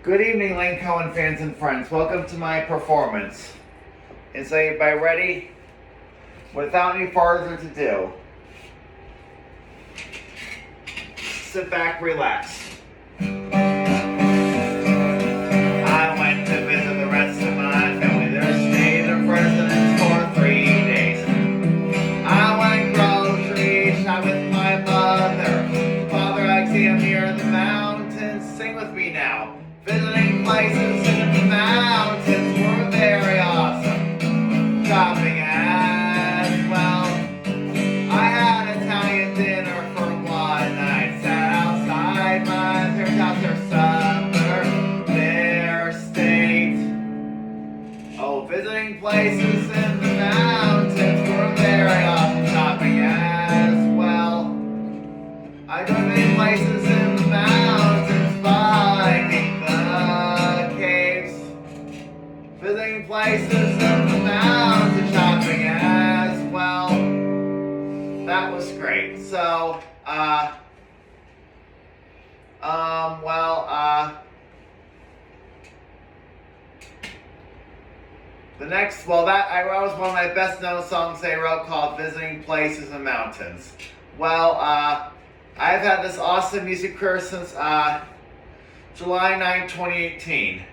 Good evening, Lane Cohen fans and friends. Welcome to my performance. Is everybody ready? Without any further ado, sit back, relax. I went to visit the rest of my family. They're staying in residence for 3 days. I went grocery shopping with my mother. Father, I see him here in the mountains. Sing with me now. Visiting places in the mountains were very awesome. Shopping as well. I had Italian dinner for one night. Sat outside my parents' house their supper, their state. Oh, visiting places in the mountains were very awesome. Shopping as well. I go to many places in the mountains, finding the caves. Visiting places in the mountains, shopping as well. That was great. So, the next, that was one of my best known songs they wrote called Visiting Places and Mountains. I've had this awesome music career since July 9, 2018.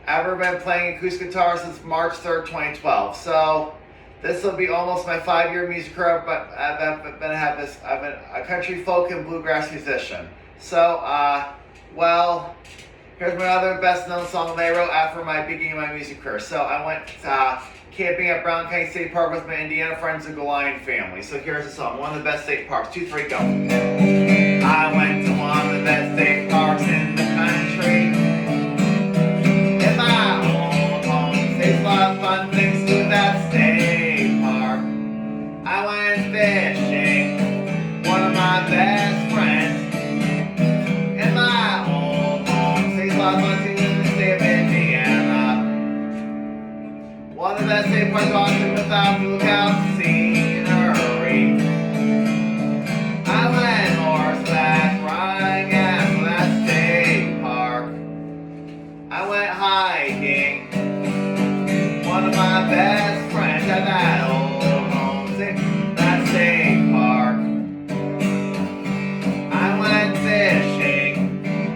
I've been playing acoustic guitar since March 3rd, 2012. So this will be almost my 5-year music career, but I've been a country folk and bluegrass musician. So, here's my other best known song they wrote after my beginning of my music career. So I went camping at Brown County State Park with my Indiana friends and Goliath family. So here's the song, one of the best state parks. 2, 3, go. I went to one of the best state parks in the country. In my old home, there's a lot of fun things to that state park. I went fishing, one of my best friends. In my old home, there's a lot of fun things in the state of Indiana. One of the best state parks often without lookout scenery. I went horseback riding at that state park. I went hiking. One of my best friends at that old home, that state park. I went fishing.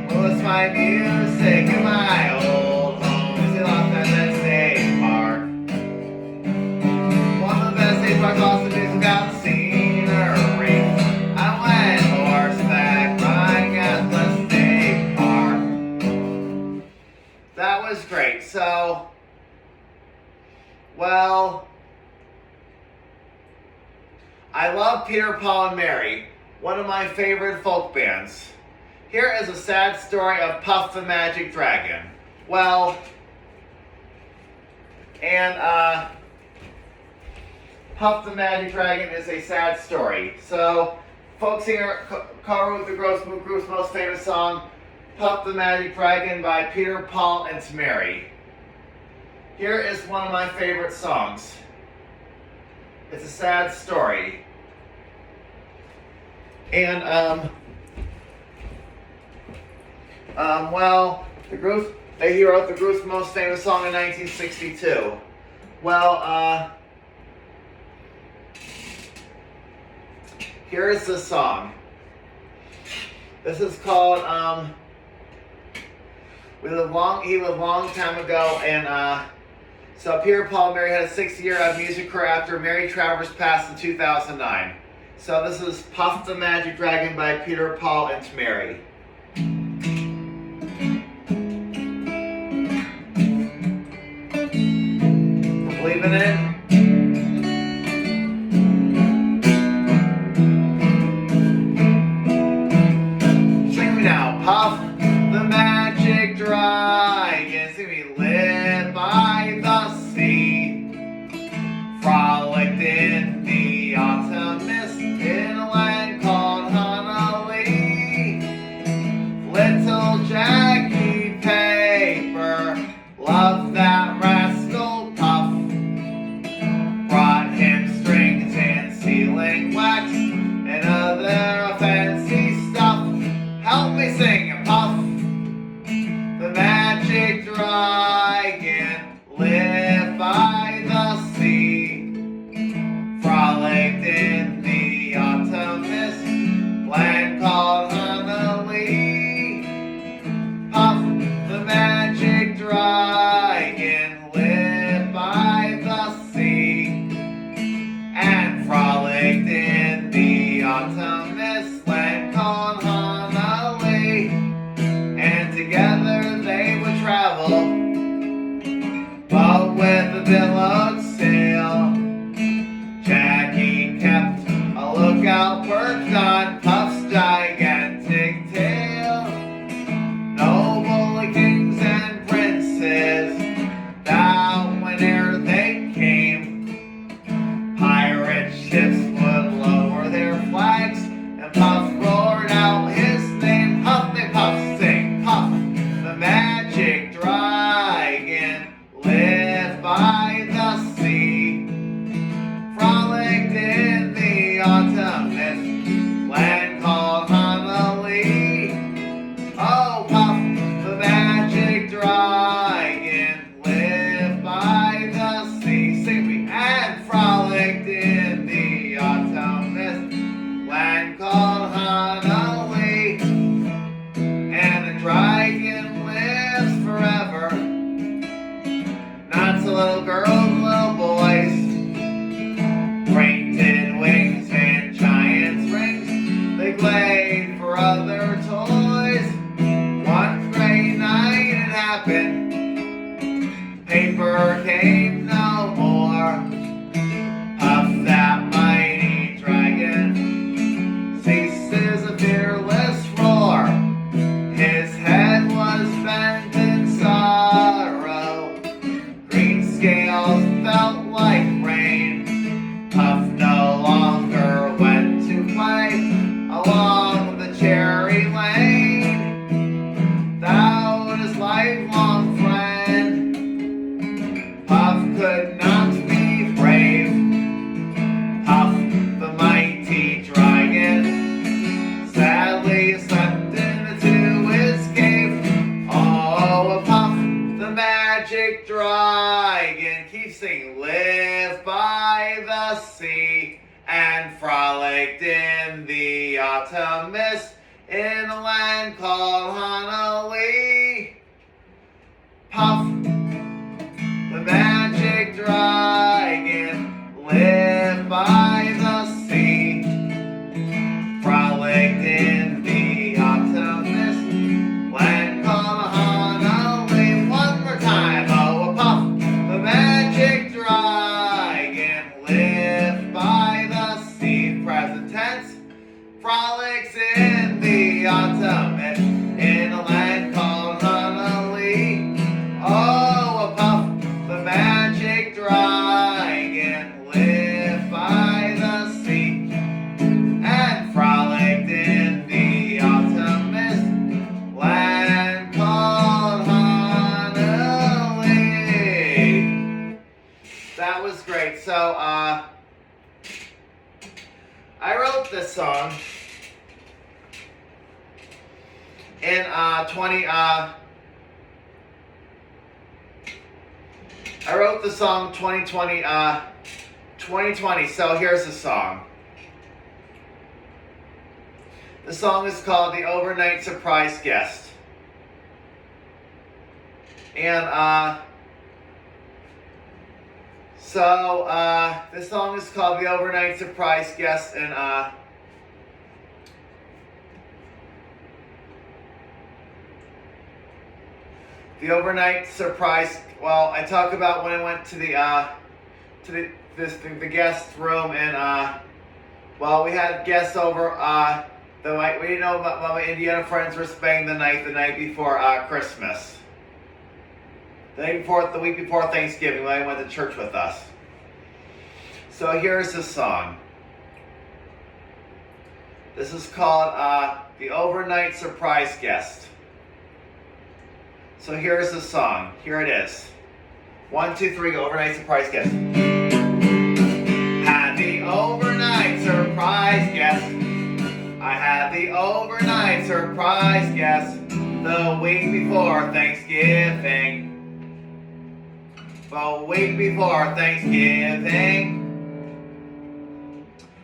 Well, it's my music in my old home. It's off at that state park. One of the best state parks also is without scenery. I went horseback riding at the state park. That was great. So, I love Peter, Paul, and Mary, one of my favorite folk bands. Here is a sad story of Puff the Magic Dragon. Puff the Magic Dragon is a sad story. So, folk singer co-wrote the group's most famous song, Puff the Magic Dragon by Peter, Paul, and Mary. Here is one of my favorite songs. It's a sad story. And, he wrote the group's most famous song in 1962. Here is the song. This is called, he lived long time ago, and, so Peter, Paul, and Mary had a 6-year music career after Mary Travers passed in 2009. So this is Puff the Magic Dragon by Peter, Paul, and Mary. Believe in it? Sing me now. Puff the Magic Dragon. Sing me, live by the sea. Frolicked in the autumn mist in a land called Honolulu. Little Jackie Paper loved that rascal Puff. Brought him strings and sealing wax and other fancy stuff. Help me sing, Puff frolicked in the autumn mist in a land called Honolulu. Puff, the magic dragon, lived by the sea. Frolicked in the autumn mist, land called Honolulu. One more time, oh, Puff, the magic dragon, lived by the sea. Present tense, frolics in the autumn mist in a land called Honolulu. Oh, a Puff, the magic dragon, lived by the sea and frolicked in the autumn mist, land called Honolulu. That was great. So, I wrote this song in 20. I wrote the song 2020. 2020. So here's the song. The song is called "The Overnight Surprise Guest," and this song is called "The Overnight Surprise Guest," and the overnight surprise. Well, I talk about when I went to the guest room, and well, we had guests over. We didn't know about my Indiana friends were spending the night before Christmas. The week before Thanksgiving, when they went to church with us. So here's the song. This is called "The Overnight Surprise Guest." So here's the song. Here it is. 1, 2, 3, go. Overnight surprise guest. Had the overnight surprise guest. I had the overnight surprise guest the week before Thanksgiving. The week before Thanksgiving.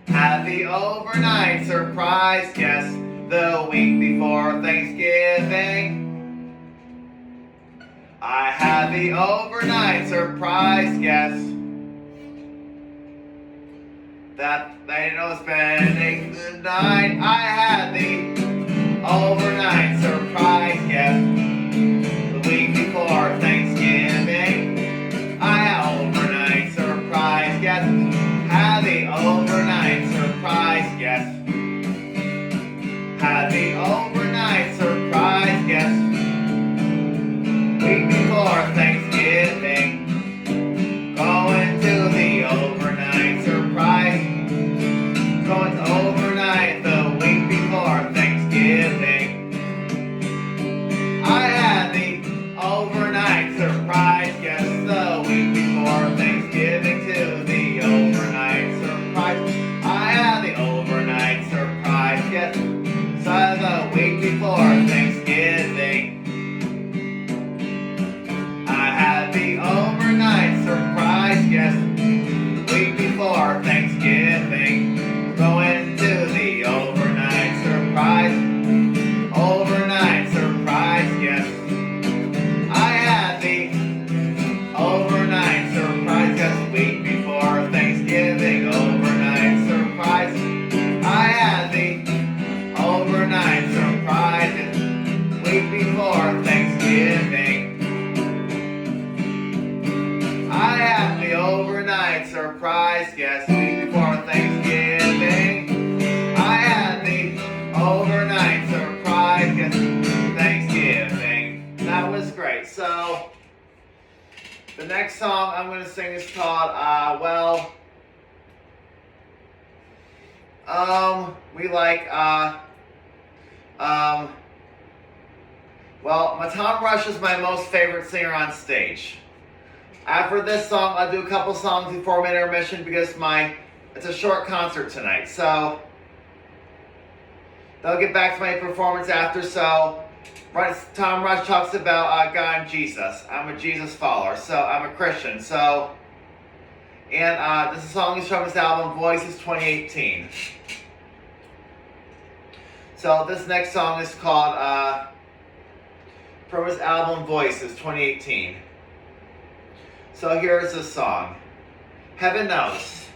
Had the overnight surprise guest the week before Thanksgiving. I had the overnight surprise guest that they know spending the night. I had the overnight surprise guest the week before Thanksgiving. I had overnight surprise guest. Had the overnight surprise guest. Had the overnight surprise guest. Week before Thanksgiving, going to the overnight surprise, going to overnight the week before Thanksgiving. I had the overnight surprise guest the week before Thanksgiving to the overnight surprise. I had the overnight surprise guest so the week before Thanksgiving. The overnight surprise guest week before Thanksgiving, going to the overnight surprise guest. I had the overnight surprise guest week before Thanksgiving, overnight surprise. I had the overnight surprise week before Thanksgiving. I had the overnight surprise guest week before Thanksgiving. I had the overnight surprise guest Thanksgiving. That was great. So, the next song I'm going to sing is called, Tom Rush is my most favorite singer on stage. After this song, I'll do a couple songs before my intermission because it's a short concert tonight. So, they'll get back to my performance after. So, Tom Rush talks about God and Jesus. I'm a Jesus follower, so I'm a Christian. So, And this song is from his album Voices 2018. So this next song is called from his album Voices 2018. So here's the song. Heaven knows.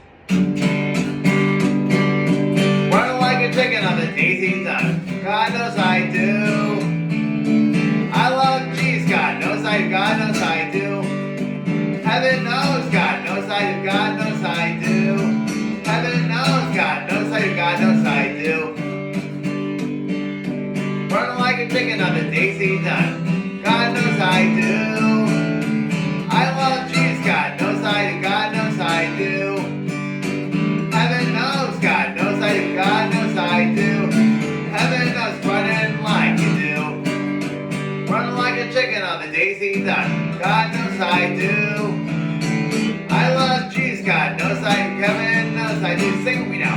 Running like a chicken on the daisy done. God knows I do. I love Jesus. God knows I do. Heaven knows. God knows I do. God knows I do. Heaven knows. God knows I do. God knows I do. Running like a chicken on the daisy done. God knows I do. I love Jesus. God knows I do. God knows I do. Heaven knows. God knows I do. God knows I do. Heaven knows. Running like you do. Running like a chicken on the daisy done. God knows I do. I love Jesus. God knows I do. Heaven knows I do. Sing with me now.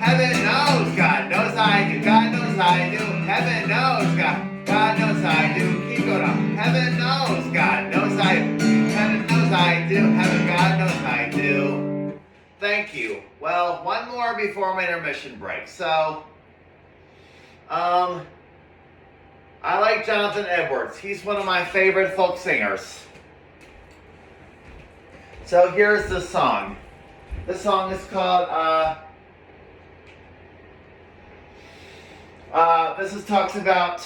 Heaven knows. God knows I do. God knows I do. Heaven knows. God knows I do. Keep going on. Heaven knows. God knows I do. Heaven knows I do. Heaven, God knows I do. Thank you. Well, one more before my intermission break. So, I like Jonathan Edwards. He's one of my favorite folk singers. So here's the song. The song is called, talks about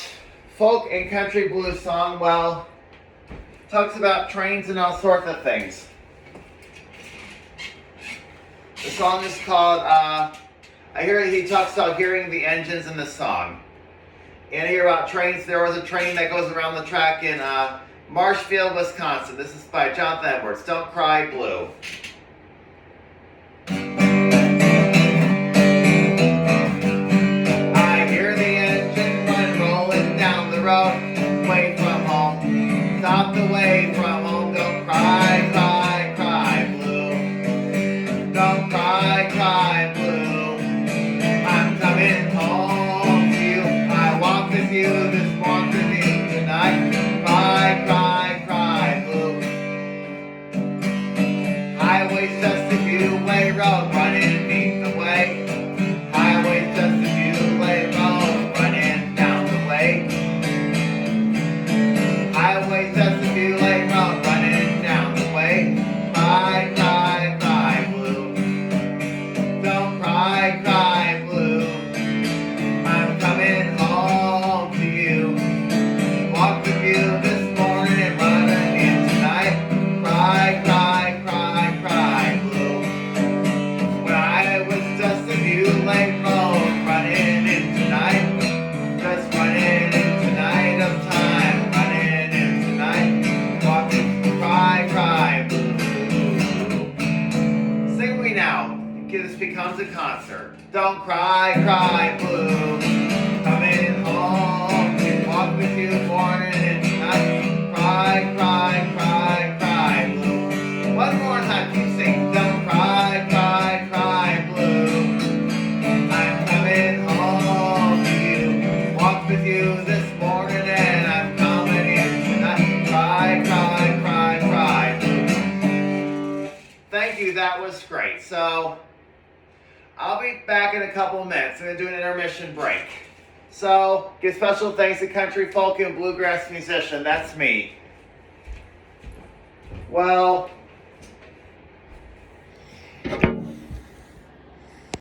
folk and country blues song. Well, talks about trains and all sorts of things. The song is called, he talks about hearing the engines in the song. And I hear about trains. There was a train that goes around the track in Marshfield, Wisconsin. This is by Jonathan Edwards. Don't Cry Blue. I hear the engine run rolling down the road, away from home. Stopped away from home. Don't cry, cry, cry blue. Don't cry, cry blue. I'm coming home to you. I walk with you this morning with you tonight. Cry, cry, cry blue. Highway's just a few-way road running beneath the way. Highway's just a few-way road running down the way. Highway's just a few-way road running down the way. Cry, cry, cry blue. Don't cry, cry blue. I'm coming home to you. Walk with you this morning and running in tonight. Cry, cry, cry, cry blue. When I was just a few-lane road running in tonight. Just running in tonight of time. Running in tonight. Walking, cry, cry blue. Sing with me now. This becomes a concert. Don't cry, cry blue. Coming home to walk with you morning and night. Cry, cry, cry, cry blue. One more time, keep singing. Don't cry, cry, cry blue. I'm coming home to you. Walk with you this morning and I'm coming in tonight. Cry, cry, cry, cry blue. Thank you, that was great. So, I'll be back in a couple of minutes. I'm going to do an intermission break. So, give special thanks to country, folk, and bluegrass musician. That's me. Well...